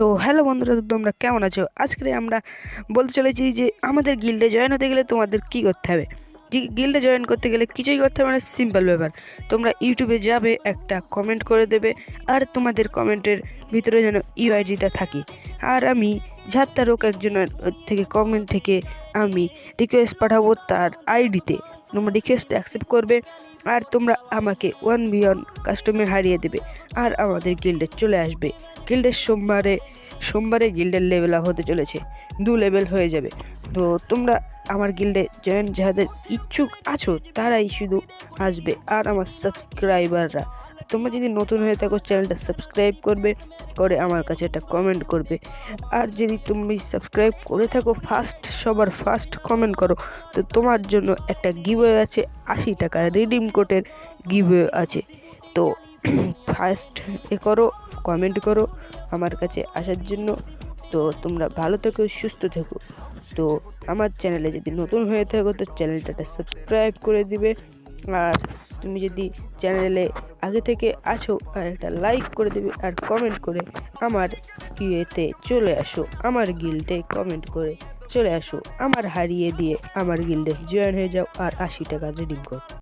তো হ্যালো বন্ধুরা, তো তোমরা কেমন আছো? আজকে আমরা বলতে চলেছি যে আমাদের গিল্ডে জয়েন হতে গেলে তোমাদের কি করতে হবে। গিল্ডে জয়েন করতে গেলে কিছুই করতে হবে না, সিম্পল ব্যাপার। তোমরা ইউটিউবে যাবে, একটা কমেন্ট করে দেবে, আর তোমাদের কমেন্টের ভিতরে যেন ইউআইডিটা থাকে। আর আমি ঝাত্তারক একজনের থেকে কমেন্ট থেকে আমি রিকোয়েস্ট পাঠাবো তার আইডিতে। তোমরা রিকোয়েস্ট অ্যাকসেপ্ট করবে, আর তোমরা আমাকে 1v1 কাস্টমে হারিয়ে দেবে, আর আমাদের গিল্ডে চলে আসবে। গিল্ডের সোমবারে গিল্ডের লেভেল আপ হতে চলেছে, 2 লেভেল হয়ে যাবে। তো তোমরা আমার গিল্ডে জয়েন যাদের ইচ্ছুক আছো তারাই শুধু আসবে, আর আমার সাবস্ক্রাইবাররা। তোমরা যদি নতুন হয়ে থাকো, চ্যানেলটা সাবস্ক্রাইব করবে, করে আমার কাছে একটা কমেন্ট করবে। আর যদি তুমি সাবস্ক্রাইব করে থাকো, সবার ফার্স্ট কমেন্ট করো, তো তোমার জন্য একটা গিভওয়ে আছে, 80 টাকা রিডিম কোডের গিভওয়ে আছে। তো ফার্স্ট করো, কমেন্ট করো আমার কাছে আসার জন্য। তো তোমরা ভালো থেকো, সুস্থ থেকো। তো আমার চ্যানেলে যদি নতুন হয়ে থাকো তো চ্যানেলটাতে সাবস্ক্রাইব করে দিবে। আর তুমি যদি চ্যানেলে আগে থেকে আছো, আর একটা লাইক করে দিবে, আর কমেন্ট করে আমার ইয়েতে চলে আসো, আমার গিল্ডে কমেন্ট করে চলে আসো, আমার হারিয়ে দিয়ে আমার গিল্ডে জয়েন হয়ে যাও, আর 80 টাকা রিডিম করো।